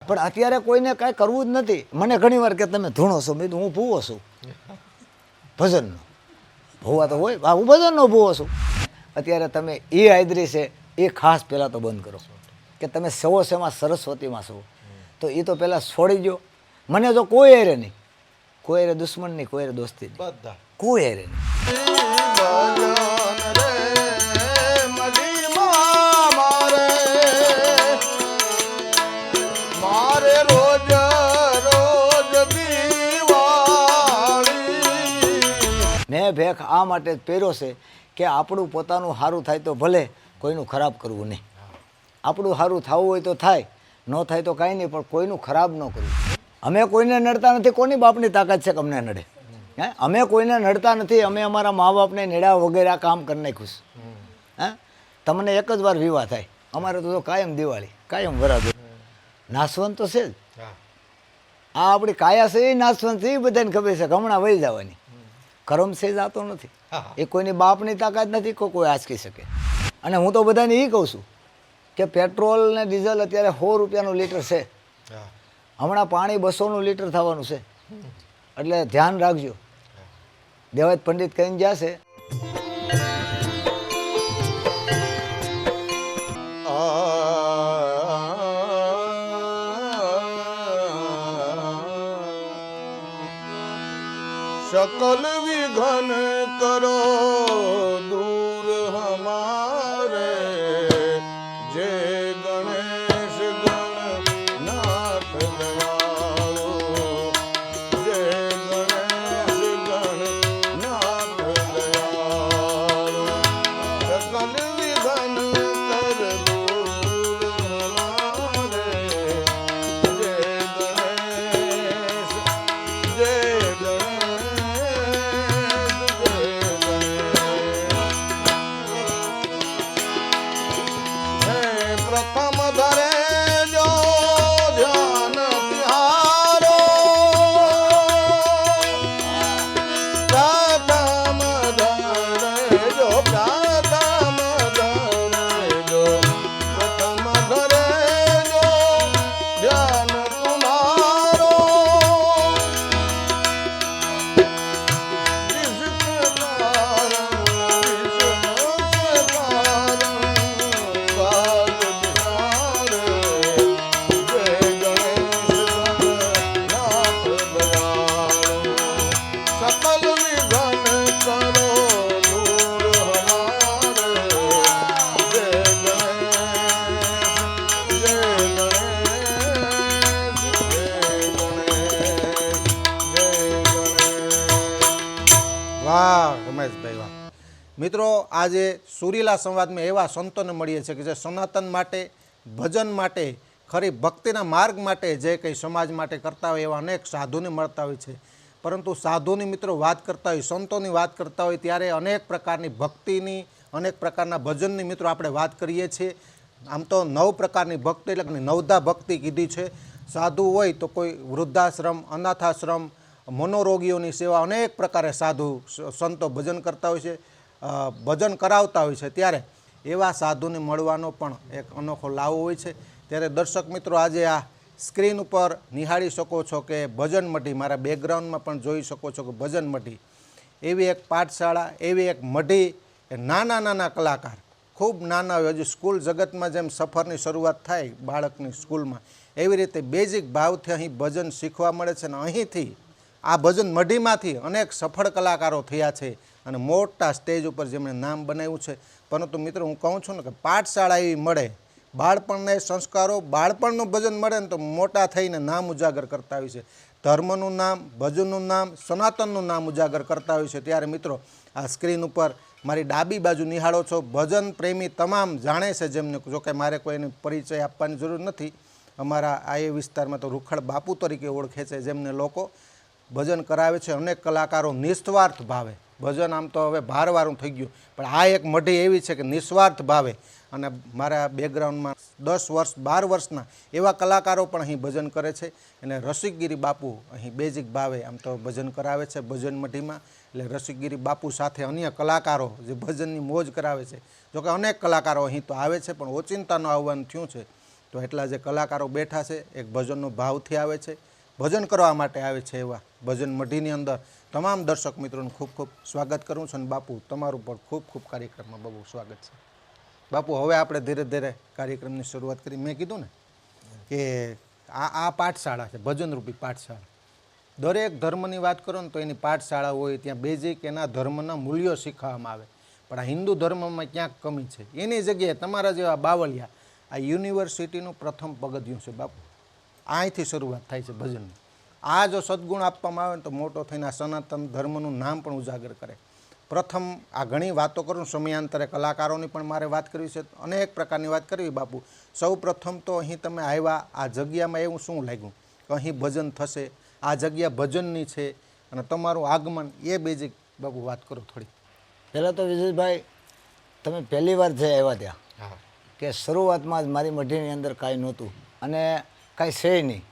પણ અત્યારે કોઈને કાંઈ કરવું જ નથી. મને ઘણી વાર કે તમે ધૂણો છો, મેં હું ભૂવો છું ભજનનો. ભૂવા તો હોય, હું ભજનનો ભૂવો છું. અત્યારે તમે એ હાજરી છે એ ખાસ પહેલાં તો બંધ કરો કે તમે સવો સેમાં સરસ્વતીમાં છો, તો એ તો પહેલાં છોડી દો. મને જો કોઈ હેરે નહીં, કોઈ હેરે દુશ્મન નહીં, કોઈ હેરે દોસ્તી નહીં, બધા કોઈ હેરે નહીં. મેં ભેખ આ માટે જ પહેર્યો છે કે આપણું પોતાનું સારું થાય તો ભલે, કોઈનું ખરાબ કરવું નહીં. આપણું સારું થવું હોય તો થાય, ન થાય તો કાંઈ નહીં, પણ કોઈનું ખરાબ ન કરવું. અમે કોઈને નડતા નથી. કોની બાપની તાકાત છે કે અમને નડે? હે, અમે કોઈને નડતા નથી. અમે અમારા મા બાપને નડ્યા વગેરે આ કામ કરી નાખ્યું છે. હે, તમને એક જ વાર વિવાહ થાય. અમારે તો કાયમ દિવાળી, કાયમ વરાદો. નાસવંત તો છે જ. આ આપણી કાયા છે એ નાસવંત છે, એ બધાને ખબર છે કે હમણાં વહી જવાની. કરમ છે જાતો નથી. એ કોઈની બાપની તાકાત નથી કે કોઈ આંચકી શકે. અને હું તો બધાને એ કહું છું કે પેટ્રોલ ને ડીઝલ અત્યારે 100 રૂપિયાનું લીટર છે. હમણાં પાણી 200નું લીટર થવાનું છે. એટલે ધ્યાન રાખજો. દેવાજ પંડિત કહીને ગયા છે, सकल विघन करो दूर हमारे, जय गणेश गणनाथ दयाळु, जय गणेश गणनाथ दयाळु, सकल विघन कर दूर हमारे, जय गणेश जय प्रथम धरे जो ध्यान तिहारो, प्रथम धरे जो प्रथम धरे जो प्रथम धरे जो ध्यान तुम्हारो, जिस प्रकार વાહ રમેશભાઈ વાહ. મિત્રો, આજે સુરીલા સંવાદમાં એવા સંતોને મળીએ છીએ કે જે સનાતન માટે, ભજન માટે, ખરી ભક્તિના માર્ગ માટે જે કંઈ સમાજ માટે કરતા હોય એવા અનેક સાધુને મળતા હોય છે. પરંતુ સાધુની મિત્રો વાત કરતા હોય, સંતોની વાત કરતા હોય ત્યારે અનેક પ્રકારની ભક્તિની, અનેક પ્રકારના ભજનની મિત્રો આપણે વાત કરીએ છીએ. આમ તો 9 પ્રકારની ભક્તિ એટલે કે 9ધા ભક્તિ કીધી છે. સાધુ હોય તો કોઈ વૃદ્ધાશ્રમ, અનાથાશ્રમ, મનોરોગીઓની સેવા, અનેક પ્રકારે સાધુ સંતો ભજન કરતા હોય છે, ભજન કરાવતા હોય છે. ત્યારે એવા સાધુને મળવાનો પણ એક અનોખો લાવો હોય છે. ત્યારે દર્શક મિત્રો, આજે આ સ્ક્રીન ઉપર નિહાળી શકો છો કે ભજન મઢી, મારા બેકગ્રાઉન્ડમાં પણ જોઈ શકો છો કે ભજન મઢી એવી એક પાઠશાળા, એવી એક મઢી, નાના નાના કલાકાર, ખૂબ નાના હોય. હજુ સ્કૂલ જગતમાં જેમ સફરની શરૂઆત થાય બાળકની સ્કૂલમાં, એવી રીતે બેઝિક ભાવથી અહીં ભજન શીખવા મળે છે. અને અહીંથી આ ભજન મઢીમાંથી અનેક સફળ કલાકારો થયા છે અને મોટા સ્ટેજ ઉપર જેમણે નામ બનાવ્યું છે. પરંતુ મિત્રો, હું કહું છું ને કે પાઠશાળા એવી મળે, બાળપણને સંસ્કારો, બાળપણનું ભજન મળે ને તો મોટા થઈને નામ ઉજાગર કરતા હોય છે. ધર્મનું નામ, ભજનનું નામ, સનાતનનું નામ ઉજાગર કરતા હોય છે. ત્યારે મિત્રો, આ સ્ક્રીન ઉપર મારી ડાબી બાજુ નિહાળો છો, ભજન પ્રેમી તમામ જાણે છે જેમને, જોકે મારે કોઈને પરિચય આપવાની જરૂર નથી. અમારા આ એ વિસ્તારમાં તો રૂખડ બાપુ તરીકે ઓળખે છે, જેમને લોકો ભજન કરાવે છે. અનેક કલાકારો નિસ્વાર્થ ભાવે ભજન, આમ તો હવે ભારવાળું થઈ ગયું, પણ આ એક મઢી એવી છે કે નિસ્વાર્થ ભાવે. અને મારા બેકગ્રાઉન્ડમાં 10 વર્ષ 12 વર્ષના એવા કલાકારો પણ અહીં ભજન કરે છે. અને રસિકગીરી બાપુ અહીં બેઝિક ભાવે આમ તો ભજન કરાવે છે ભજન મઢીમાં. એટલે રસિકગીરી બાપુ સાથે અન્ય કલાકારો જે ભજનની મોજ કરાવે છે. જોકે અનેક કલાકારો અહીં તો આવે છે, પણ ઓચિંતાનું આવવાનું થયું છે. તો એટલા જે કલાકારો બેઠા છે એક ભજનનો ભાવથી આવે છે, ભજન કરવા માટે આવે છે, એવા ભજન મઢીની અંદર તમામ દર્શક મિત્રોનું ખૂબ ખૂબ સ્વાગત કરું છું. અને બાપુ તમારું પણ ખૂબ ખૂબ કાર્યક્રમમાં બહુ સ્વાગત છે. બાપુ હવે આપણે ધીરે ધીરે કાર્યક્રમની શરૂઆત કરી. મેં કીધું ને કે આ પાઠશાળા છે, ભજનરૂપી પાઠશાળા. દરેક ધર્મની વાત કરો ને તો એની પાઠશાળા હોય, ત્યાં બેઝિક એના ધર્મના મૂલ્યો શીખવવામાં આવે. પણ આ હિન્દુ ધર્મમાં ક્યાંક કમી છે. એની જગ્યાએ તમારા જેવા બાવળિયા આ યુનિવર્સિટીનું પ્રથમ પગથિયું છે બાપુ. અહીંથી શરૂઆત થાય છે ભજનની. આ જો સદગુણ આપવામાં આવે ને તો મોટો થઈને આ સનાતન ધર્મનું નામ પણ ઉજાગર કરે. પ્રથમ આ ઘણી વાતો કરું, સમયાંતરે કલાકારોની પણ મારે વાત કરવી છે, અનેક પ્રકારની વાત કરવી બાપુ. સૌ પ્રથમ તો અહીં તમે આવ્યા, આ જગ્યામાં એવું શું લાગ્યું કે અહીં ભજન થશે, આ જગ્યા ભજનની છે, અને તમારું આગમન એ બેઝિક બાપુ વાત કરો થોડી. પહેલાં તો વિજયભાઈ, તમે પહેલી વાર જે આવ્યા ત્યાં કે શરૂઆતમાં જ મારી મઢીની અંદર કાંઈ નહોતું અને કાંઈ છે નહીં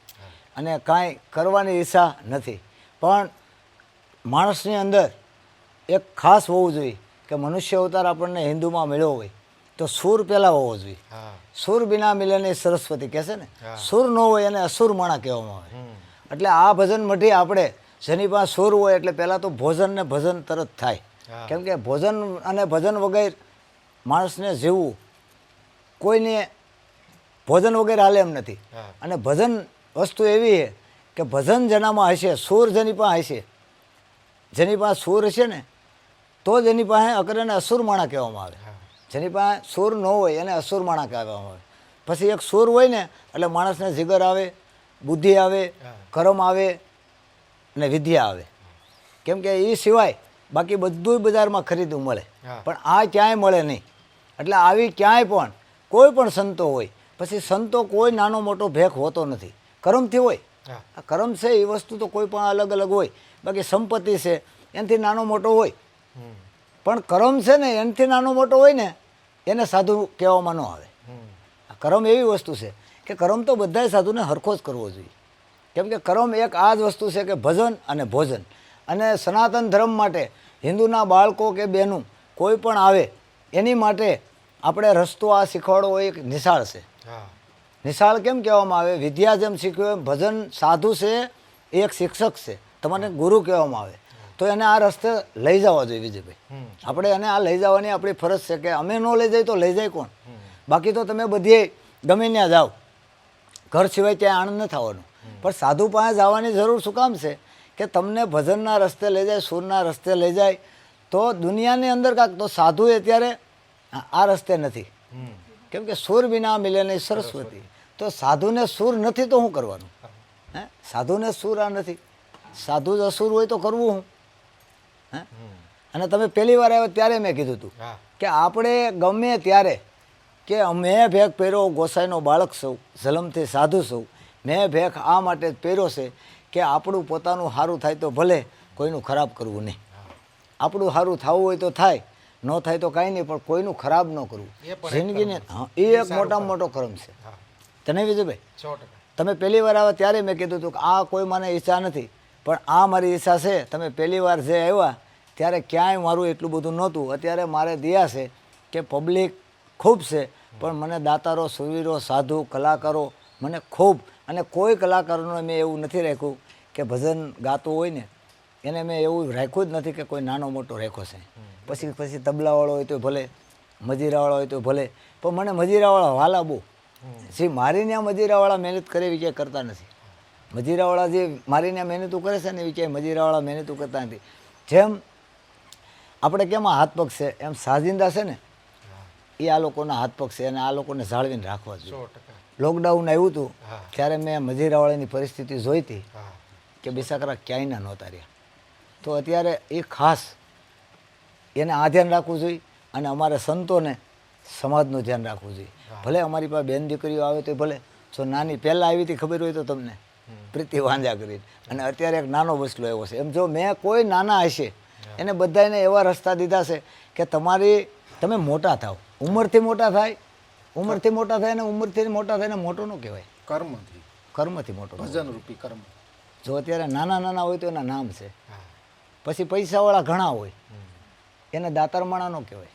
અને કાંઈ કરવાની ઈચ્છા નથી. પણ માણસની અંદર એક ખાસ હોવું જોઈએ કે મનુષ્ય અવતાર આપણને હિન્દુમાં મળ્યો હોય તો સૂર પહેલાં હોવો જોઈએ. સૂર બિના મિલને સરસ્વતી કહે છે ને, સૂર ન હોય એને અસુર માણા કહેવામાં આવે. એટલે આ ભજન મઢી આપણે જેની પાસે સૂર હોય એટલે પહેલાં તો ભોજન ને ભજન તરત થાય. કેમ કે ભોજન અને ભજન વગર માણસને જીવવું, કોઈને ભોજન વગર હાલે એમ નથી. અને ભજન વસ્તુ એવી છે કે ભજન જેનામાં હશે, સૂર જેની પાસે હશે, જેની પાસે સૂર હશે ને તો જ એની પાસે અકરને અસુરમાણા કહેવામાં આવે. જેની પાસે સૂર ન હોય એને અસુરમાણા કહેવામાં આવે. પછી એક સૂર હોય ને એટલે માણસને જીગર આવે, બુદ્ધિ આવે, કર્મ આવે અને વિદ્યા આવે. કેમ કે એ સિવાય બાકી બધું બજારમાં ખરીદવું મળે, પણ આ ક્યાંય મળે નહીં. એટલે આવી ક્યાંય પણ કોઈ પણ સંતો હોય, પછી સંતો કોઈ નાનો મોટો ભેખ હોતો નથી, કર્મથી હોય. આ કર્મ છે એ વસ્તુ તો કોઈ પણ અલગ અલગ હોય, બાકી સંપત્તિ છે એનાથી નાનો મોટો હોય. પણ કર્મ છે ને એનાથી નાનો મોટો હોય ને એને સાધુ કહેવામાં ન આવે. કર્મ એવી વસ્તુ છે કે કર્મ તો બધાય સાધુને હરખો જ કરવો જોઈએ. કેમ કે કર્મ એક આ જ વસ્તુ છે કે ભજન અને ભોજન. અને સનાતન ધર્મ માટે હિન્દુના બાળકો કે બહેનું કોઈ પણ આવે એની માટે આપણે રસ્તો આ શીખવાડવો એક નિશાળ છે. નિશાળ કેમ કહેવામાં આવે? વિદ્યા જેમ શીખ્યું એમ ભજન સાધુ છે એ એક શિક્ષક છે, તમને ગુરુ કહેવામાં આવે. તો એને આ રસ્તે લઈ જવા જોઈએ વિજયભાઈ. આપણે એને આ લઈ જવાની આપણી ફરજ છે કે અમે ન લઈ જાય તો લઈ જાય કોણ? બાકી તો તમે બધે ગમે ત્યાં જાઓ, ઘર સિવાય ત્યાં આનંદ ન થવાનો. પણ સાધુ પાસે જવાની જરૂર શું કામ છે કે તમને ભજનના રસ્તે લઈ જાય, સૂરના રસ્તે લઈ જાય. તો દુનિયાની અંદર કાંક તો સાધુ અત્યારે આ રસ્તે નથી. કેમ કે સૂર બિના મિલે નહીં સરસ્વતી. તો સાધુને સૂર નથી તો શું કરવાનું? હે, સાધુને સૂર આ નથી. સાધુ જ અસુર હોય તો કરવું હું? હે, અને તમે પહેલી વાર આવ્યો ત્યારે મેં કીધું હતું કે આપણે ગમે ત્યારે કે મેં ભેખ પહેર્યો ગોસાઈનો બાળક સૌ, જલમથી સાધુ સૌ. મેં ભેખ આ માટે જ પહેર્યો છે કે આપણું પોતાનું સારું થાય તો ભલે, કોઈનું ખરાબ કરવું નહીં. આપણું સારું થવું હોય તો થાય, ન થાય તો કાંઈ નહીં, પણ કોઈનું ખરાબ ન કરવું જિંદગીને. હા, એ એક મોટામાં મોટો કર્મ છે. તને વિજયભાઈ, તમે પહેલી વાર આવ્યા ત્યારે મેં કીધું હતું કે આ કોઈ મને ઈચ્છા નથી, પણ આ મારી ઈચ્છા છે. તમે પહેલી વાર જે આવ્યા ત્યારે ક્યાંય મારું એટલું બધું નહોતું. અત્યારે મારે દિયા છે કે પબ્લિક ખૂબ છે, પણ મને દાતારો, સુરવીરો, સાધુ, કલાકારો મને ખૂબ. અને કોઈ કલાકારોને મેં એવું નથી રાખ્યું કે ભજન ગાતું હોય ને એને મેં એવું રાખ્યું જ નથી કે કોઈ નાનો મોટો રાખ્યો છે. પછી તબલાવાળો હોય તો ભલે, મજીરાવાળો હોય તો ભલે, પણ મને મજીરાવાળા વાલા બહુ. જે મારી ત્યાં મજીરાવાળા મહેનત કરે એવી ક્યાંય કરતા નથી. મજીરાવાળા જે મારી ત્યાં મહેનતું કરે છે ને એવી ક્યાંય મજીરાવાળા મહેનતું કરતા નથી. જેમ આપણે કેમ આ હાથ પગ છે એમ સાજિંદા છે ને એ આ લોકોના હાથ પગ છે, અને આ લોકોને જાળવીને રાખવા જોઈએ. લોકડાઉન આવ્યું હતું ત્યારે મેં મજીરાવાળાની પરિસ્થિતિ જોઈ હતી કે બિસાકરા ક્યાંયના નહોતા રહ્યા. તો અત્યારે એ ખાસ એને આ ધ્યાન રાખવું જોઈએ. અને અમારે સંતોને સમાજનું ધ્યાન રાખવું જોઈએ. ભલે અમારી પાસે બેન દીકરીઓ આવે તો ભલે, જો નાની પહેલાં આવી હતી ખબર હોય તો તમને, પ્રીતિ વાંજા કરીને, અને અત્યારે એક નાનો બસલો એવો છે. એમ જો મેં કોઈ નાના હશે એને બધાને એવા રસ્તા દીધા છે કે તમે મોટા થાવ, ઉંમરથી મોટા થાય, ઉંમરથી મોટા થાય ને ઉંમરથી મોટા થાય ને મોટો ન કહેવાય, કર્મથી મોટો, ભજનરૂપી કર્મ. જો અત્યારે નાના નાના હોય તો એના નામ છે. પછી પૈસાવાળા ઘણા હોય એને દાતાર માણા ન કહેવાય,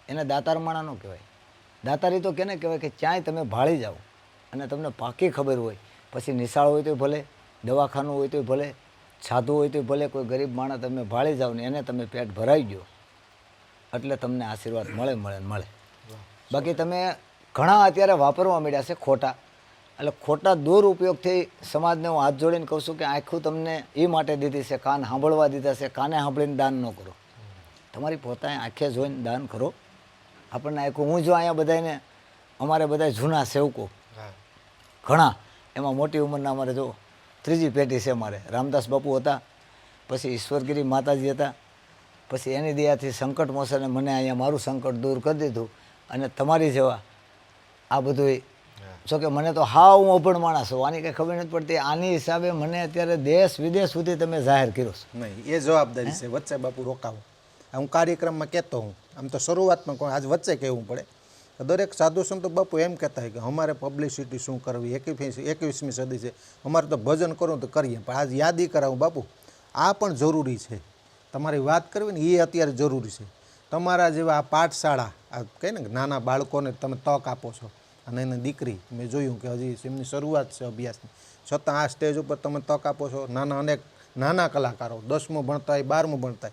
એને દાતાર માણા ન કહેવાય. દાતારી તો કેને કહેવાય કે ક્યાંય તમે ભાળી જાઓ અને તમને પાકી ખબર હોય, પછી નિશાળ હોય તોય ભલે, દવાખાનું હોય તોય ભલે, સાધુ હોય તોય ભલે, કોઈ ગરીબ માણસ તમે ભાળી જાઓ ને એને તમે પેટ ભરાઈ ગયો એટલે તમને આશીર્વાદ મળે મળે ને મળે. બાકી તમે ઘણા અત્યારે વાપરવા માંડ્યા છે ખોટા, એટલે ખોટા દુરુપયોગથી સમાજને હું હાથ જોડીને કહું છું કે આખું તમને એ માટે દીધી છે, કાન સાંભળવા દીધા છે, કાને સાંભળીને દાન ન કરો. તમારી પોતાની આંખે જોઈને દાન કરો. આપણને આખું હું જો અહીંયા બધાને અમારે બધા જૂના સેવકો ઘણા, એમાં મોટી ઉંમરના અમારે જો ત્રીજી પેઢી છે. અમારે રામદાસ બાપુ હતા, પછી ઈશ્વરગીરી માતાજી હતા, પછી એની દયાથી સંકટ મોસને મને અહીંયા મારું સંકટ દૂર કરી દીધું. અને તમારી જેવા આ બધું, જો કે મને તો હાવ હું અભણ માણસ છું, આની કંઈ ખબર નથી પડતી. આની હિસાબે મને અત્યારે દેશ વિદેશ સુધી તમે જાહેર કર્યો છો. નહીં, એ જવાબદારી છે. વચ્ચે બાપુ રોકાવો. હું કાર્યક્રમમાં કહેતો હું, આમ તો શરૂઆતમાં કહું, આજ વચ્ચે કહેવું પડે. દરેક સાધુ સંતો બાપુ એમ કહેતા હોય કે અમારે પબ્લિસિટી શું કરવી, 21મી સદી છે, અમારે તો ભજન કરવું તો કરીએ, પણ આજ યાદી કરાવું બાપુ, આ પણ જરૂરી છે. તમારી વાત કરવી ને એ અત્યારે જરૂરી છે. તમારા જેવા આ પાઠશાળા, આ કહે ને નાના બાળકોને તમે તક આપો છો, અને એની દીકરી મેં જોયું કે હજી એમની શરૂઆત છે અભ્યાસની, છતાં આ સ્ટેજ ઉપર તમે તક આપો છો. અનેક નાના કલાકારો 10મું ભણતા હોય, 12મું ભણતા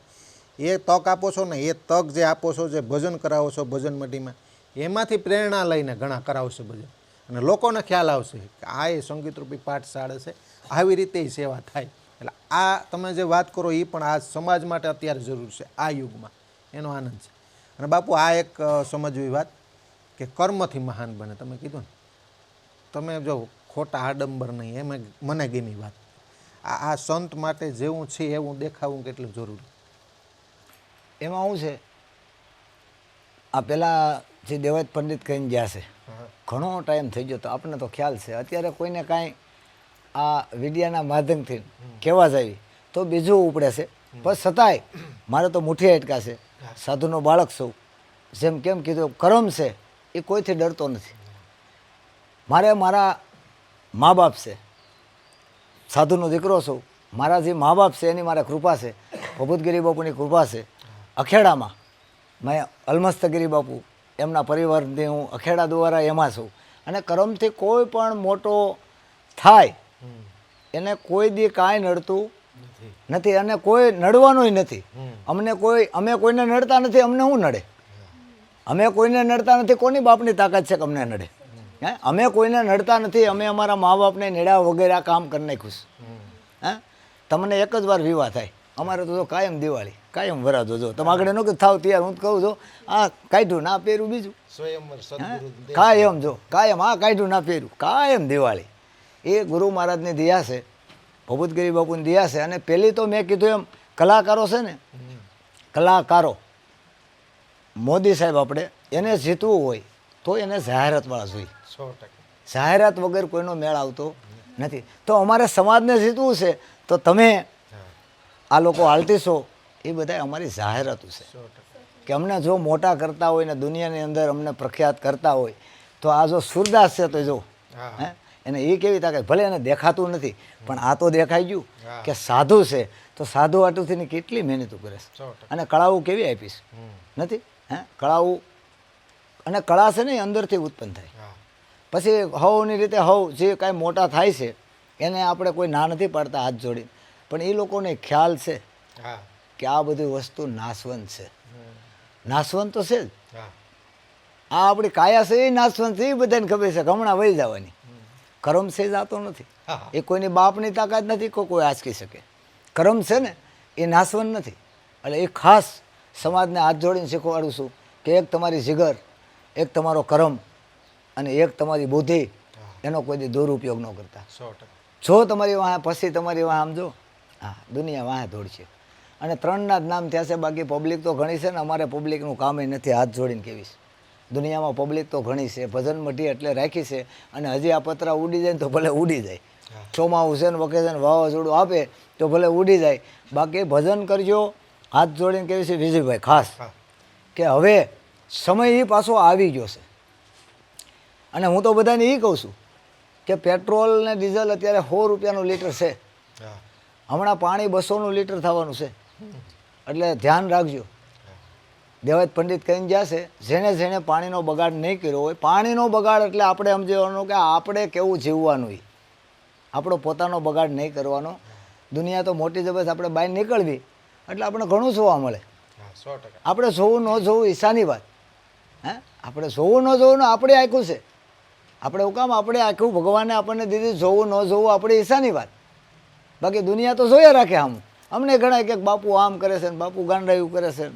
હોય, એ તક આપો છો ને, એ તક જે આપો છો, જે ભજન કરાવો છો ભજન મંડીમાં, એમાંથી પ્રેરણા લઈને ઘણા કરાવશે ભજન, અને લોકોને ખ્યાલ આવશે કે આ એ સંગીતરૂપી પાઠશાળા છે, આવી રીતે સેવા થાય. એટલે આ તમે જે વાત કરો એ પણ આ સમાજ માટે અત્યારે જરૂર છે, આ યુગમાં એનો આનંદ છે. અને બાપુ આ એક સમજવી વાત કે કર્મથી મહાન બને, તમે કીધું ને, તમે જો ખોટા આડંબર નહીં, એમ મને ગમી વાત. આ સંત માટે જેવું છે એવું દેખાવું કેટલું જરૂરી. એમાં શું છે, આ પહેલાં જે દેવાયત પંડિત કહીને ગયા છે, ઘણો ટાઈમ થઈ ગયો, તો આપણને તો ખ્યાલ છે. અત્યારે કોઈને કાંઈ આ વિડિયાના માધ્યમથી કહેવા જાય તો બીજું ઉપડે છે, પણ છતાંય મારે તો મુઠ્ઠી અટકા છે. સાધુનો બાળક છું, જેમ કેમ કીધું કરમ છે, એ કોઈથી ડરતો નથી. મારે મારા મા બાપ છે, સાધુનો દીકરો છું, મારા જે મા બાપ છે એની મારે કૃપા છે, ભભૂતગીરી બાપુની કૃપા છે. અખેડામાં મેં અલમસ્તગીરી બાપુ એમના પરિવારની હું અખેડા દ્વારા એમાં છું. અને કરમથી કોઈ પણ મોટો થાય એને કોઈ દી કાંઈ નડતું નથી, અને કોઈ નડવાનુંય નથી. અમે કોઈને નડતા નથી, અમને શું નડે? અમે કોઈને નડતા નથી, કોની બાપની તાકાત છે કે અમને નડે? હે, અમે કોઈને નડતા નથી, અમે અમારા મા બાપને નડ્યા વગેરે આ કામ કરી નાખ્યું છે. હે, તમને એક જ વાર વિવાહ થાય, અમારે તો કાયમ દિવાળી, કાયમ વરાજો. જો તમે આગળ ન થાવ તૈયાર, હું કહું છું આ કાઢ્યું ના પહેર્યું, બીજું કાયમ જો કાયમ આ કાઢ્યું ના પહેર્યું, કાયમ દિવાળી. એ ગુરુ મહારાજની દયા છે, ભભૂતગીરી બાપુની દયા છે. અને પહેલી તો મેં કીધું એમ કલાકારો છે ને, કલાકારો મોદી સાહેબ આપણે એને જીતવું હોય તો એને જાહેરાતવાળા જોઈએ. જાહેરાત વગર કોઈનો મેળ આવતો નથી. તો અમારે સમાજને જીતવું છે તો તમે આ લોકો આલતીશો એ બધા અમારી જાહેરાતો છે કે અમને જો મોટા કરતા હોય ને દુનિયાની અંદર અમને પ્રખ્યાત કરતા હોય તો આ જો સુરદાસ છે તો જો હે એને એ કેવી તાકાત, ભલે એને દેખાતું નથી પણ આ તો દેખાઈ ગયું કે સાધુ છે, તો સાધુ આટુથી કેટલી મહેનતો કરે છે. અને કળાઓ કેવી આપીશ નથી, હે કળાઓ, અને કળા છે ને એ અંદરથી ઉત્પન્ન થાય. પછી હવની રીતે હવ જે કાંઈ મોટા થાય છે એને આપણે કોઈ ના નથી પાડતા હાથ જોડી, પણ એ લોકોને ખ્યાલ છે કે આ બધી વસ્તુ નાશવંત છે. નાશવંત તો છે જ, આ આપણી કાયા છે એ નાશવંત છે, એ બધાને ખબર છે કે હમણાં વહી જવાની. કરમ છે જાતો નથી, એ કોઈની બાપની તાકાત નથી કોઈ આંચકી શકે. કરમ છે ને એ નાશવંત નથી. એટલે એ ખાસ સમાજને હાથ જોડીને શીખવાડું છું કે એક તમારી જીગર, એક તમારો કરમ અને એક તમારી બુદ્ધિ, એનો કોઈ દી દુરુપયોગ ન કરતા. જો તમારી વાહ પછી તમારી વાહ આમ જો હા દુનિયા વાહ દોડશે. અને ત્રણના જ નામ થયા છે, બાકી પબ્લિક તો ઘણી છે ને, અમારે પબ્લિકનું કામ એ નથી હાથ જોડીને કહેવીશ. દુનિયામાં પબ્લિક તો ઘણી છે, ભજન મઢી એટલે રાખી છે, અને હજી આ પતરા ઉડી જાય ને તો ભલે ઉડી જાય. ચોમાસું છે ને વકેશન વાવાઝોડું આપે તો ભલે ઉડી જાય, બાકી ભજન કરજો હાથ જોડીને કહેવી છે વિજયભાઈ ખાસ કે હવે સમય એ પાછો આવી ગયો છે. અને હું તો બધાને એ કહું છું કે પેટ્રોલ ને ડીઝલ અત્યારે 100 રૂપિયાનું લીટર છે, હમણાં પાણી 200નું લીટર થવાનું છે. એટલે ધ્યાન રાખજો. દેવાજ પંડિત કહીને ગયા છે, જેણે પાણીનો બગાડ નહીં કર્યો હોય, પાણીનો બગાડ એટલે આપણે સમજવાનું કે આપણે કેવું જીવવાનું, એ આપણો પોતાનો બગાડ નહીં કરવાનો. દુનિયા તો મોટી જબરદસ્ત, આપણે બહાર નીકળવી એટલે આપણે ઘણું જોવા મળે. આપણે જોવું ન જોવું ઈશાની વાત. હે, આપણે જોવું ન જોવું ને આપણે આખું છે. આપણે એવું કામ આપણે આખું ભગવાને આપણને દીધી, જોવું ન જોવું આપણી ઈશાની વાત. બાકી દુનિયા તો જોયા રાખે. અમને ઘણા કે બાપુ આમ કરે છે ને બાપુ ગાંડાયું કરે છે.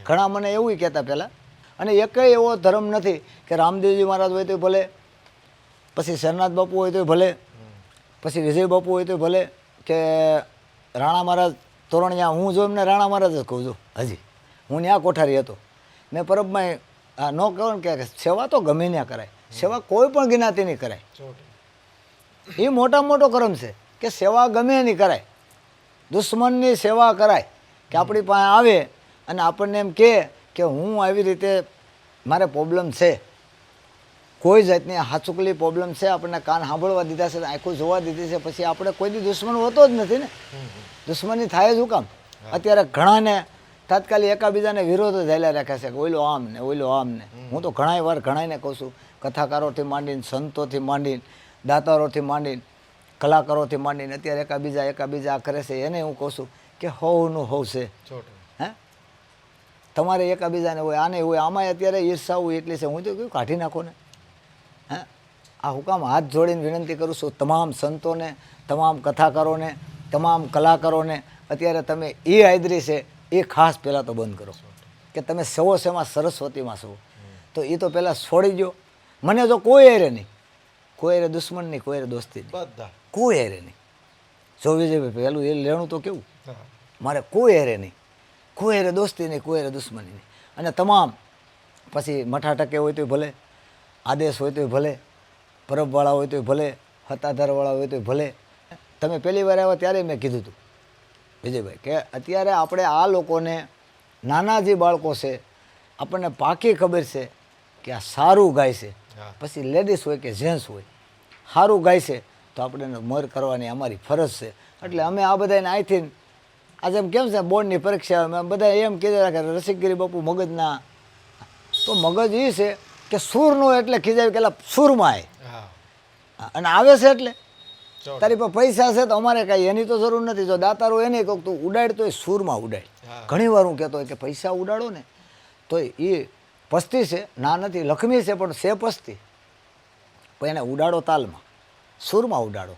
ઘણા મને એવું કહેતા પહેલાં. અને એકય એવો ધર્મ નથી કે રામદેવજી મહારાજ હોય તો ભલે, પછી શરનાથ બાપુ હોય તો ભલે, પછી વિજય બાપુ હોય તો ભલે, કે રાણા મહારાજ તોરણિયા. હું જો એમને રાણા મહારાજ જ કહું છું. હજી હું ત્યાં કોઠારી હતો. મેં પરબમાં ન કહું ને કે સેવા તો ગમે ત્યાં કરાય, સેવા કોઈ પણ જ્ઞાતિની કરાય. એ મોટામાં મોટો કર્મ છે કે સેવા ગમે એની કરાય. દુશ્મનની સેવા કરાય. કે આપણી પાસે આવે અને આપણને એમ કહે કે હું આવી રીતે મારે પ્રોબ્લેમ છે, કોઈ જાતની હાચુકલી પ્રોબ્લેમ છે, આપણને કાન સાંભળવા દીધા છે, આંખો જોવા દીધી છે, પછી આપણે કોઈ દી દુશ્મન હોતો જ નથી ને. દુશ્મની થાય જ શું કામ? અત્યારે ઘણાને તાત્કાલિક એકાબીજાને વિરોધ જ હાલ્યા રાખે છે કે ઓઈલો આમ ને ઓઈલો આમ ને. હું તો ઘણા વાર ઘણાને કહું છું, કથાકારોથી માંડીને, સંતોથી માંડીને, દાતારોથી માંડીને, કલાકારોથી માંડીને, અત્યારે એકાબીજા કરે છે, એને હું કહું છું કે હોવનું હોવ છે. હે, તમારે એકાબીજાને હોય, આને હોય, આમાંય અત્યારે ઈર્ષા હોય એટલી છે. હું તો કહ્યું કાઢી નાખો ને. હે, આ હું કામ હાથ જોડીને વિનંતી કરું છું તમામ સંતોને, તમામ કથાકારોને, તમામ કલાકારોને, અત્યારે તમે એ હાજરી છે એ ખાસ પહેલાં તો બંધ કરો. કે તમે સવો સેમાં સરસ્વતીમાં છો તો એ તો પહેલાં છોડી દો. મને તો કોઈ હારે નહીં, કોઈ હારે દુશ્મન નહીં, કોઈ હારે દોસ્તી નહીં, કોઈ હારે નહીં. જો વિજયભાઈ પહેલું એ લેણું તો કેવું, મારે કોઈ હારે નહીં, કોઈ હારે દોસ્તી નહીં, કોઈ હારે દુશ્મની નહીં. અને તમામ પછી મઠાટકે હોય તો ભલે, આદેશ હોય તો ભલે, પરબવાળા હોય તો ભલે, હતાધારવાળા હોય તો ભલે. તમે પહેલી વાર આવ્યા ત્યારે મેં કીધું હતું વિજયભાઈ કે અત્યારે આપણે આ લોકોને, નાના જે બાળકો છે, આપણને પાકી ખબર છે કે આ સારું ગાય છે. પછી લેડીઝ હોય કે જેન્ટ્સ હોય, સારું ગાય છે તો આપણે એને મોર કરવાની અમારી ફરજ છે. એટલે અમે આ બધાને અહીંથી આજે એમ કેમ છે બોર્ડની પરીક્ષા, અમે બધા એમ કીધા કે રસિકગીરી બાપુ મગજના, તો મગજ એ છે કે સૂરનો એટલે ખીજાવી કે સૂરમાં અને આવે છે એટલે તારી પાસે પૈસા છે તો અમારે કાંઈ એની તો જરૂર નથી. જો દાતારો એને કહું તું ઉડાડ તો એ સૂરમાં ઉડાડ. ઘણી વાર હું કહેતો હોય કે પૈસા ઉડાડો ને તો એ પસ્તી છે, ના નથી, લક્ષ્મી છે પણ છે પસ્તી, પણ એને ઉડાડો તાલમાં, સૂરમાં ઉડાડો.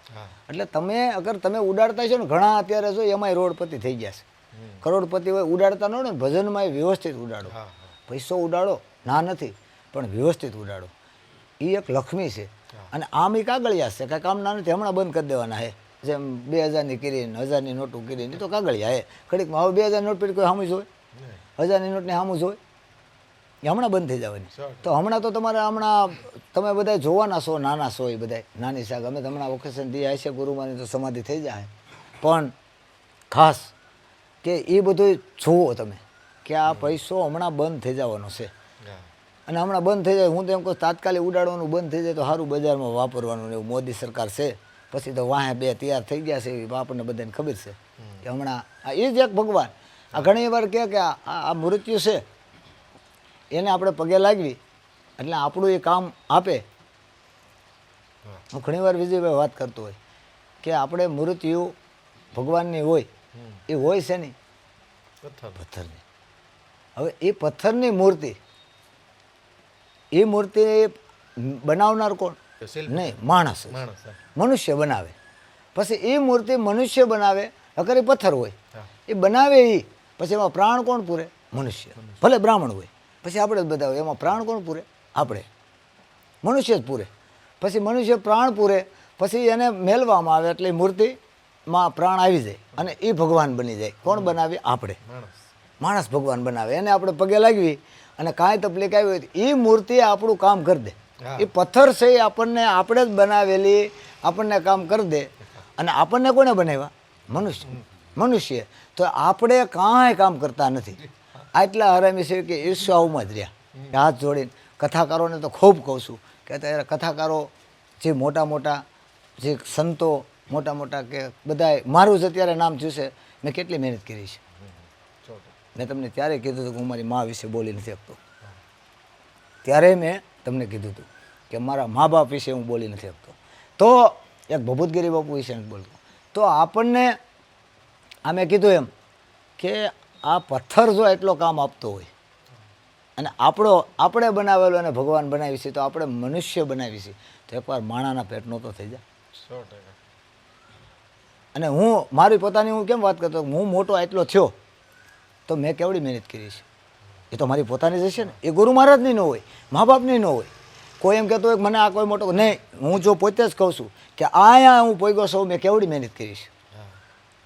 એટલે તમે અગર તમે ઉડાડતા છો ને, ઘણા અત્યારે જો એમાંય રોડપતિ થઈ ગયા છે, કરોડપતિ હોય, ઉડાડતા ન હોય ને ભજનમાં એ વ્યવસ્થિત ઉડાડો. પૈસો ઉડાડો ના નથી પણ વ્યવસ્થિત ઉડાડો. એ એક લક્ષ્મી છે. અને આમ એ કાગળિયા છે, કાંઈ કામના નથી, હમણાં બંધ કરી દેવાના હે. જેમ 2000ની કરીને 1000ની નોટું કરીને તો કાગળિયા હે ઘડીકમાં. હવે 2000 નોટ પીડી કોઈ સામું જોવે, 1000ની નોટને સામું જોવે, એ હમણાં બંધ થઈ જવાની. તો હમણાં તો તમારે હમણાં તમે બધા જોવાના છો, નાના છો, એ બધા નાની શાક. અમે હમણાં ઓકેશન દી છે ગુરુમાની તો સમાધિ થઈ જાય. પણ ખાસ કે એ બધું જુઓ તમે કે આ પૈસો હમણાં બંધ થઈ જવાનો છે. અને હમણાં બંધ થઈ જાય, હું તો એમ કહું તાત્કાલિક ઉડાડવાનું બંધ થઈ જાય તો સારું, બજારમાં વાપરવાનું. એવું મોદી સરકાર છે પછી તો વાહે બે તૈયાર થઈ ગયા છે, એ આપણને બધાને ખબર છે કે હમણાં એ જ એક ભગવાન. આ ઘણી વાર કહે કે આ મૃત્યુ છે એને આપણે પગે લાગવી એટલે આપણું એ કામ આપે. હું ઘણી વાર વિજયભાઈ વાત કરતો હોય કે આપણે મૃત્યુ ભગવાનની હોય, એ હોય છે નહીં પથ્થરની. હવે એ પથ્થરની મૂર્તિ, એ મૂર્તિ બનાવનાર કોણ? નહીં, માણસ, મનુષ્ય બનાવે. પછી એ મૂર્તિ મનુષ્ય બનાવે, અગર એ પથ્થર હોય એ બનાવે એ, પછી એમાં પ્રાણ કોણ પૂરે? મનુષ્ય. ભલે બ્રાહ્મણ હોય, પછી આપણે જ બધા હોય, એમાં પ્રાણ કોણ પૂરે? આપણે, મનુષ્ય જ પૂરે. પછી મનુષ્ય પ્રાણ પૂરે, પછી એને મેલવામાં આવે એટલે મૂર્તિમાં પ્રાણ આવી જાય અને એ ભગવાન બની જાય. કોણ બનાવે? આપણે, માણસ ભગવાન બનાવે. એને આપણે પગે લાગવી અને કાંઈ તકલીફ આવી હોય એ મૂર્તિ આપણું કામ કરી દે. એ પથ્થર છે એ આપણને, આપણે જ બનાવેલી, આપણને કામ કરી દે. અને આપણને કોને બનાવ્યા? મનુષ્ય. તો આપણે કાંઈ કામ કરતા નથી. આટલા હરામી છે કે ઈર્ષાઓમાં જ રહ્યા. હાથ જોડીને કથાકારોને તો ખૂબ કહું છું કે અત્યારે કથાકારો જે મોટા મોટા જે સંતો મોટા મોટા કે બધાએ મારું જ અત્યારે નામ થયું છે, મેં કેટલી મહેનત કરી છે. મેં તમને ત્યારે કીધું હતું કે હું મારી મા વિશે બોલી નથી શકતો. ત્યારે મેં તમને કીધું હતું કે મારા મા બાપ વિશે હું બોલી નથી શકતો. તો એક ભભૂતગીરી બાપુ વિશે નથી બોલતો. તો આપણને આ મેં કીધું એમ કે આ પથ્થર જો એટલો કામ આપતો હોય અને આપણે બનાવેલો અને ભગવાન બનાવી છે, તો આપણે મનુષ્ય બનાવી છે, તો એકવાર માણાના પેટ નહોતો થઈ જાય. 100%. અને હું મારી પોતાની હું કેમ વાત કરતો, હું મોટો એટલો થયો તો મેં કેવડી મહેનત કરી છે, એ તો મારી પોતાની જ હશે ને. એ ગુરુ મહારાજની ન હોય, મા બાપની ન હોય. કોઈ એમ કહેતો હોય કે મને આ કોઈ મોટો નહીં, હું જો પોતે જ કહું છું કે અહીંયા હું પોઈગો છું, મેં કેવડી મહેનત કરી છે.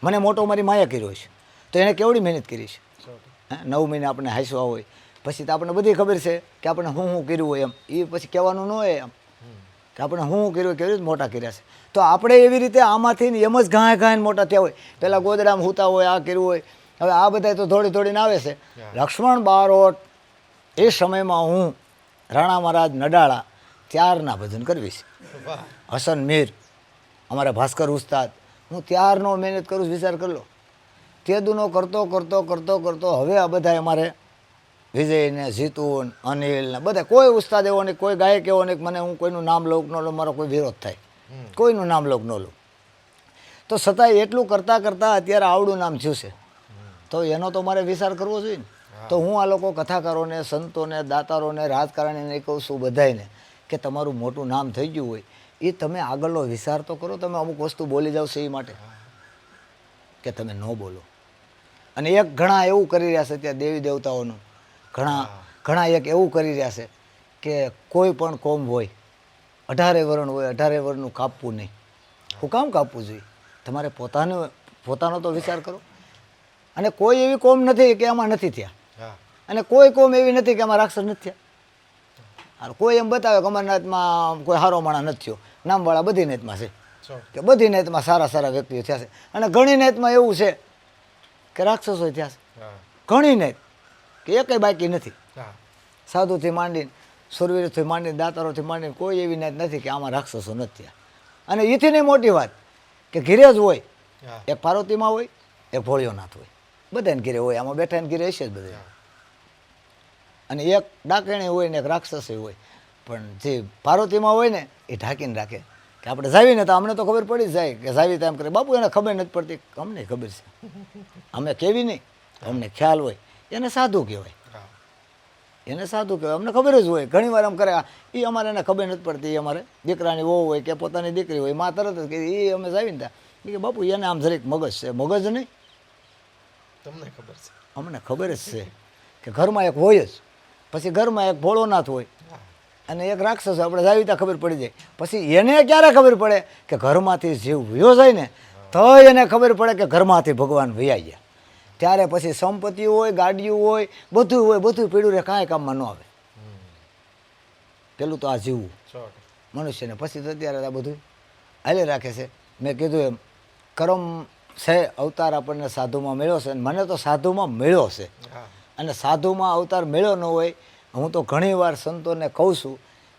મને મોટો મારી માયા કર્યો છે, તો એણે કેવડી મહેનત કરી છે. 100%. 9 મહિને આપણે હાંસવા હોય, પછી તો આપણને બધી ખબર છે કે આપણે હું કર્યું હોય એમ. એ પછી કહેવાનું ન હોય એમ કે આપણે હું કર્યું કેવી રીતે મોટા કર્યા છે. તો આપણે એવી રીતે આમાંથી એમ જ ઘાય મોટા થયા હોય. પહેલાં ગોદડામાં હૂતા હોય, આ કર્યું હોય. હવે આ બધા તો દોડીને આવે છે. લક્ષ્મણ બારોટ એ સમયમાં હું રાણા મહારાજ નડાળા ત્યારના ભજન કરવી છે. હસન મીર, અમારા ભાસ્કર ઉસ્તાદ, હું ત્યારનો મહેનત કરું છું. વિચાર કરી લો. તેદુનો કરતો હવે આ બધા અમારે વિજય ને જીતુ ને અનિલ ને બધા કોઈ ઉસ્તાદ એવો નહીં, કોઈ ગાયક એવો નહીં મને હું કોઈનું નામ લઉં ન લઉં, મારો કોઈ વિરોધ થાય, કોઈનું નામ લઉં ન લઉં. તો છતાંય એટલું કરતાં અત્યારે આવડું નામ થયું છે, તો એનો તો મારે વિચાર કરવો જોઈએ ને. તો હું આ લોકો કથાકારોને, સંતોને, દાતારોને, રાજકારણીને કહું છું બધાને કે તમારું મોટું નામ થઈ ગયું હોય એ તમે આગળનો વિચાર તો કરો. તમે અમુક વસ્તુ બોલી જાવ છો એ માટે કે તમે ન બોલો. અને એક ઘણા એવું કરી રહ્યા છે ત્યાં દેવી દેવતાઓનું, ઘણા એક એવું કરી રહ્યા છે કે કોઈ પણ કોમ હોય, 18 વર્ણ હોય, 18 વર્ણનું કાપવું નહીં. હું કામ કાપવું જોઈએ? તમારે પોતાનો તો વિચાર કરો. અને કોઈ એવી કોમ નથી કે આમાં નથી થયા, અને કોઈ કોમ એવી નથી કે આમાં રાક્ષસ નથી થયા. કોઈ એમ બતાવે કે અમારા નાતમાં કોઈ સારો માણસ નથી થયો, નામવાળા બધી નેતમાં છે કે બધી નેતમાં સારા વ્યક્તિઓ થયા છે. અને ઘણી નેતમાં એવું છે કે રાક્ષસો થયા છે, ઘણી નેત કે એકેય બાકી નથી. સાધુથી માંડીને, સુરવીરથી માંડીને, દાતારોથી માંડીને કોઈ એવી નેત નથી કે આમાં રાક્ષસો નથી થયા. અને એથી નહીં મોટી વાત કે ઘીરે જ હોય, એક પાર્વતીમાં હોય, એક ભોળિયોનાથ હોય, બધાને ઘીરે હોય. આમાં બેઠા એને ઘીરે હશે જ બધા. અને એક ડાકણી હોય ને એક રાક્ષસે હોય, પણ જે પાર્વતીમાં હોય ને એ ઢાંકીને રાખે કે આપણે જાવીને તો અમને તો ખબર પડી જ જાય કે જાવી તો એમ કરે. બાપુ એને ખબર નથી પડતી, અમને ખબર છે, અમે કેવી નહીં, અમને ખ્યાલ હોય. એને સાધુ કહેવાય, એને સાધુ કહેવાય, અમને ખબર જ હોય. ઘણી વાર એમ કરે એ અમારે એને ખબર નથી પડતી, એ અમારે દીકરાની વહુ હોય કે પોતાની દીકરી હોય, માં તરત જ કહી એ અમે જાવીને ત્યાં કે બાપુ એને આમ જરીક મગજ છે. મગજ નહીં, તમને ખબર છે, અમને ખબર જ છે કે ઘરમાં એક હોય જ, પછી ઘરમાં એક ભોળોનાથ હોય અને એક રાક્ષસ. આપણે જાવી ત્યાં ખબર પડી જાય. પછી એને ક્યારે ખબર પડે કે ઘરમાંથી જીવ વયો જાય ને તો એને ખબર પડે કે ઘરમાંથી ભગવાન વૈયા ગયા. ત્યારે પછી સંપત્તિ હોય, ગાડીઓ હોય, બધું પીડ્યું રહે, કાંઈ કામમાં ન આવે. પેલું તો આ જીવવું મનુષ્યને, પછી તો અત્યારે આ બધું હાલે રાખે છે. મેં કીધું એમ કરમ છે, અવતાર આપણને સાધુમાં મળ્યો છે. અને મને તો સાધુમાં મળ્યો છે. અને સાધુમાં અવતાર મળ્યો ન હોય, હું તો ઘણી વાર સંતોને કહું છું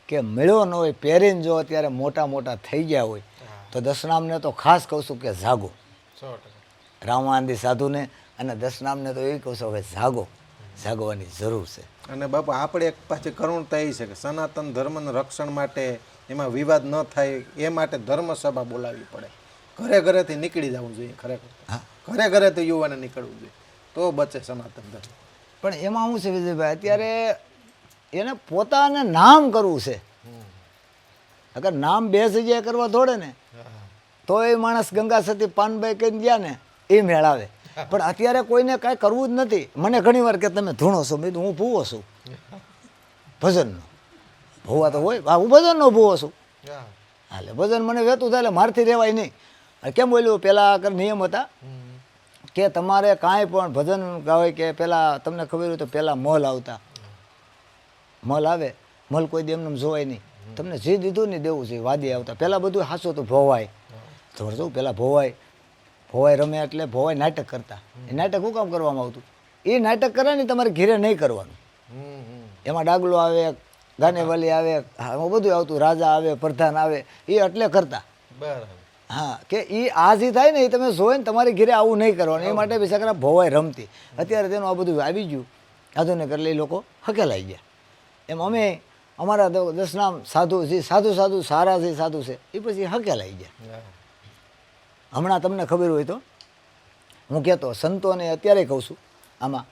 કે મળ્યો ન હોય, પહેરીને જો અત્યારે મોટા થઈ ગયા હોય તો દશનામને તો ખાસ કહું છું કે જાગો. રામાનંદી સાધુને અને દશનામને તો એવી કહું છું હવે જાગવાની જરૂર છે. અને બાપા આપણે એક પાછી કરુણતા એ છે કે સનાતન ધર્મના રક્ષણ માટે, એમાં વિવાદ ન થાય એ માટે ધર્મસભા બોલાવવી પડે. ઘરેથી નીકળી જવું જોઈએ. ખરેખર ઘરેથી યુવાને નીકળવું જોઈએ તો બચે સનાતન ધર્મ. પણ એમાં શું છે વિજયભાઈ, અત્યારે એને પોતાને નામ કરવું છે. અગર નામ બે જગ્યાએ કરવા થોડે ને તો એ માણસ ગંગા સતી પાનભાઈ કહીને ગયા ને એ મેળાવે. પણ અત્યારે કોઈને કાંઈ કરવું જ નથી. મને ઘણી વાર કે તમે ધૂણો છો, મેં હું ભૂવો છું ભજનનો. ભૂવા તો હોય, હું ભજનનો ભૂવો છું. હાલે ભજન મને વહેતું થાય એટલે મારથી રહેવાય નહીં. કેમ બોલ્યું, પહેલાં આગળ નિયમ હતા કે તમારે કાંઈ પણ ભજન ગાય કે પહેલાં તમને ખબર હોય તો પહેલાં મલ આવતા. મલ આવે, મલ કોઈ દી એમને જોવાય નહીં. તમને જે દીધું નહીં દેવું છે. વાદી આવતા પહેલાં બધું હાચું હતું. ભોવાય જોડજો, પહેલાં ભોવાય રમે એટલે ભોવાય નાટક કરતા. એ નાટક શું કામ કરવામાં આવતું? એ નાટક કરે ને તમારે ઘીરે નહીં કરવાનું. એમાં ડાગલો આવે, ગાનેવાલી આવે, બધું આવતું, રાજા આવે, પ્રધાન આવે, એ એટલે કરતા. હા કે એ આ જે થાય ને એ તમે જોઈ ને તમારી ઘરે આવું નહીં કરવાનું એ માટે બિચારા ભવાય રમતી અત્યારે તેનું આ બધું આવી ગયું આધુનિક એટલે એ લોકો હકેલાઈ ગયા એમ અમે અમારા દસનામ સાધુ જે સાધુ સારા જે સાધુ છે એ પછી હકેલાઈ ગયા હમણાં તમને ખબર હોય તો હું કહેતો સંતોને અત્યારે કહું છું આમાં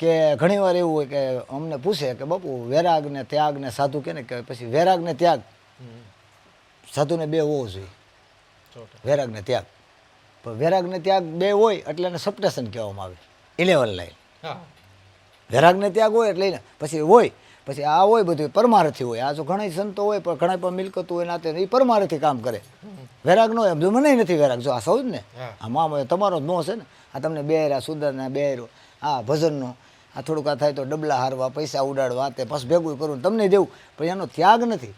કે ઘણીવાર એવું હોય કે અમને પૂછે કે બાપુ વૈરાગ ને ત્યાગ ને સાધુ કે ને કે પછી વૈરાગ ને ત્યાગ સાધુને બે હોવો જોઈએ વૈરાગ ને ત્યાગ પણ વૈરાગ ને ત્યાગ બે હોય એટલે એને સપ્ટેશન કહેવામાં આવે 11 લાઈન વૈરાગ ને ત્યાગ હોય એટલે પછી હોય પછી આ હોય બધું પરમાર્થી હોય આ જો ઘણા સંતો હોય પણ ઘણા પણ મિલકત હોય નાતે એ પરમાર્થી કામ કરે વૈરાગ નો એમ જો મને નથી વૈરાગ જો આ સૌ જ ને આ મામો તમારો જ મોહ છે ને આ તમને બેહરા સુંદરના બેહરો આ ભજનનો આ થોડુંક આ થાય તો ડબલા હારવા પૈસા ઉડાડવા તે પાછું ભેગું કરું તમને દેવું પણ એનો ત્યાગ નથી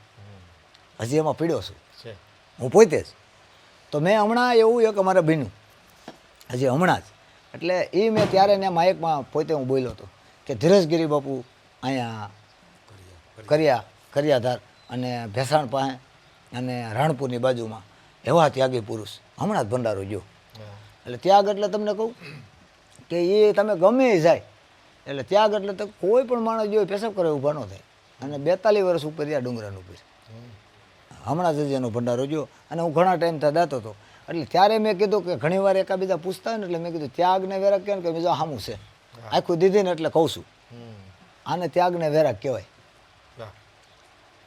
હજી એમાં પીડ્યો છું હું પોતે જ તો મેં હમણાં એવું એક અમારે બન્યું હજી હમણાં જ એટલે એ મેં ત્યારે ને માયકમાં પોતે હું બોલ્યો હતો કે ધીરજગીરી બાપુ અહીંયા કરિયાધાર અને ભેસાણ પાસે અને રાણપુરની બાજુમાં એવા ત્યાગી પુરુષ હમણાં જ ભંડારો ગયો એટલે ત્યાગ એટલે તમને કહું કે એ તમે ગમે એ જાય એટલે ત્યાગ એટલે તો કોઈ પણ માણસ જો પેશાબ કરે ઊભા ન થાય અને 42 વર્ષ ઉપર રહ્યા ડુંગરાનું ઉપર હમણાં જ એનો ભંડારો ગયો અને હું ઘણા ટાઈમ ત્યાં દાતો હતો એટલે ત્યારે મેં કીધું કે ઘણી વાર એકાબીજા પૂછતા હોય ને એટલે મેં કીધું ત્યાગ ને વેરાગ કેમ કે બીજો સામું છે આખું દીધી ને એટલે કહું છું આને ત્યાગ ને વેરાગ કહેવાય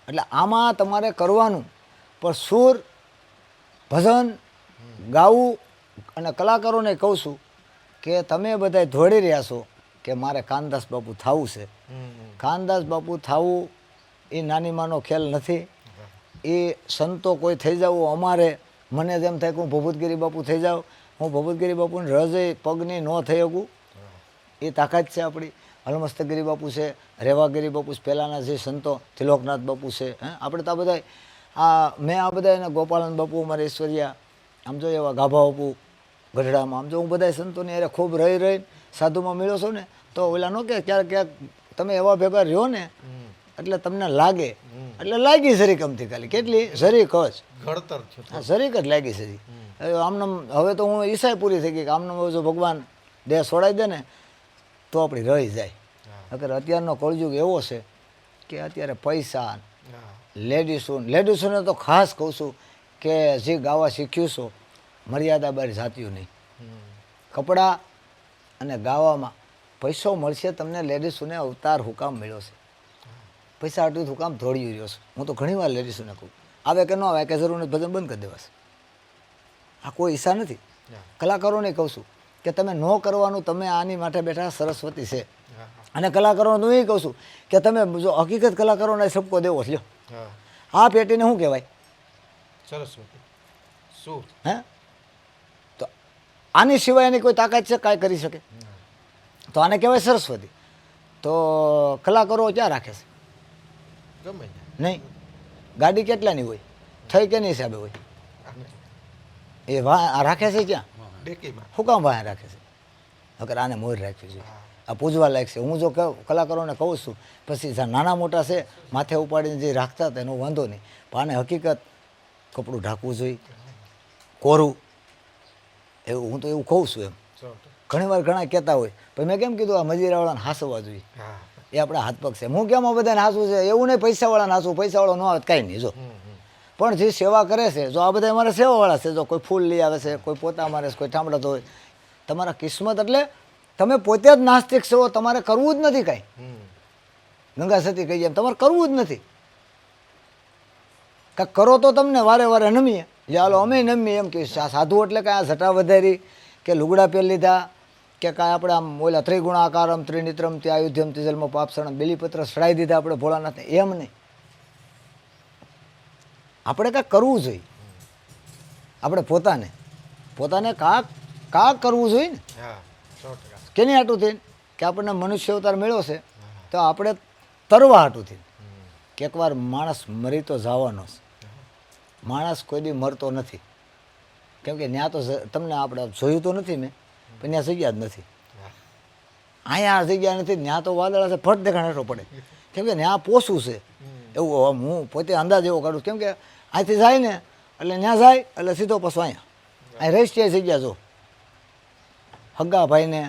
એટલે આમાં તમારે કરવાનું પણ સુર ભજન ગાવું અને કલાકારોને કહું છું કે તમે બધા દોડી રહ્યા છો કે મારે કાનદાસ બાપુ થવું છે કાનદાસ બાપુ થવું એ નાની માનો ખેલ નથી એ સંતો કોઈ થઈ જવું અમારે મને જેમ થાય કે હું ભભૂતગીરી બાપુ થઈ જાઉં હું ભભૂતગીરી બાપુને હૃદય પગની ન થઈ શકું એ તાકાત છે આપણી હલમસ્તગીરી બાપુ છે રેવાગીરી બાપુ છે પહેલાંના જે સંતો ત્રિલોકનાથ બાપુ છે આપણે તો આ બધા મેં આ બધા એને ગોપાલન બાપુ અમારે ઈશ્વરિયા આમ જો એવા ગાભા બાપુ ગઢડામાં આમ જો હું બધા સંતોની અરે ખૂબ રહી સાધુમાં મળ્યો છો ને તો ઓલા નો કે ક્યાંક તમે એવા ભેગા રહ્યો ને એટલે તમને લાગે એટલે લાગી શરીક અમથી ખાલી કેટલી શરીક જ ઘડતર હા શરીક જ લાગી શરીક આમનામ હવે તો હું ઈસાઈ પૂરી થઈ ગઈ કે આમનામ જો ભગવાન દેહ છોડાઈ દે ને તો આપણી રહી જાય અત્યારે અત્યારનો કળયુગ એવો છે કે અત્યારે પૈસા લેડીસોને તો ખાસ કહું છું કે જે ગાવા શીખ્યું છો મર્યાદા બહાર જાત્યું નહીં કપડાં અને ગાવામાં પૈસો મળશે તમને લેડીસોને અવતાર હુકામ મળ્યો છે પૈસા આટલું હુકામ દોડ્યું રહ્યો છે હું તો ઘણી વાર લેડીસોને કહું આવે કે ન આવે કે જરૂર નથી ભજન બંધ કરી દેવાશે આ કોઈ ઈચ્છા નથી કલાકારોને કહું છું કે તમે ન કરવાનું તમે આની માટે બેઠા સરસ્વતી છે અને કલાકારોને હું એ કહું છું કે તમે જો હકીકત કલાકારોને સબકો દેવો લ્યો આ પેટીને શું કહેવાય સરસ્વતી શું હે તો આની સિવાય એની કોઈ તાકાત છે કાંઈ કરી શકે તો આને કહેવાય સરસ્વતી તો કલાકારો ક્યાં રાખે છે ગમે નહીં ગાડી કેટલાની હોય થઈ કેની હિસાબે હોય એ વાહ રાખે છે ક્યાં ડેકીમાં શું કામ વાહ રાખે છે અગર આને મોર રાખવી જોઈએ આ પૂજવા લાયક છે હું જો કલાકારોને કહું છું પછી જ્યાં નાના મોટા છે માથે ઉપાડીને જે રાખતા હતા એનો વાંધો નહીં પણ આને હકીકત કપડું ઢાંકવું જોઈએ કોરું એવું હું તો એવું કહું છું એમ ઘણીવાર ઘણા કહેતા હોય પણ મેં કેમ કીધું આ મજીરાવાળાને હાંસવા જોઈએ એ આપણા હાથ પગ છે હું કેમ આ બધાને હાંસવું છે એવું નહીં પૈસાવાળાને હાંસવું પૈસાવાળો ન આવે કાંઈ નહીં જો પણ જે સેવા કરે છે જો આ બધા અમારા સેવાવાળા છે જો કોઈ ફૂલ લઈ આવે છે કોઈ પોતા મારે છે કોઈ ઠામડા ધોય તમારા કિસ્મત એટલે તમે પોતે જ નાસ્તિક છો તમારે કરવું જ નથી કાંઈ ગંગા સતી કહી એમ તમારે કરવું જ નથી કાંઈક કરો તો તમને વારે વારે નમીએ જે હાલો અમે નમીએ એમ કે સાધુ એટલે કાંઈ આ જટા વધારી કે લુગડા પહેરી લીધા કે કાંઈ આપણે આમ ઓલા ત્રિગુણાકારમ ત્રિનેત્રમ તે આયુધ્યમ તે જન્મ પાપસણ બેલીપત્ર સડાઈ દીધા આપણે ભોળાનાથને એમ નહીં આપણે કાંઈક કરવું જોઈએ આપણે પોતાને કાંક કરવું જોઈએ ને કેની હાટું થઈને કે આપણને મનુષ્ય અવતાર મળ્યો છે તો આપણે તરવા હાટું થઈને કે એકવાર માણસ મરી તો જવાનો છે માણસ કોઈ દી મરતો નથી કેમ કે ત્યાં તો તમને આપણે જોયું તો નથી મેં પણ ત્યાં જગ્યા જ નથી અહીંયા જગ્યા નથી ત્યાં તો વાદળા છે ફટ દેખાણ હેઠો પડે કેમ કે ત્યાં પોસવું છે એવું હું પોતે અંદાજ એવો કાઢું કેમ કે અહીંથી જાય ને એટલે ત્યાં જાય એટલે સીધો પાછો અહીંયા અહીં રજિસ્ટ્રી જગ્યા જો હગ્ગા ભાઈને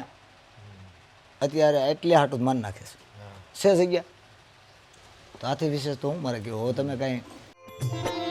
અત્યારે એટલી હાટું જ માન નાખે છે જગ્યા તો આથી વિશેષ તો હું મારે કહ્યું હવે તમે કાંઈ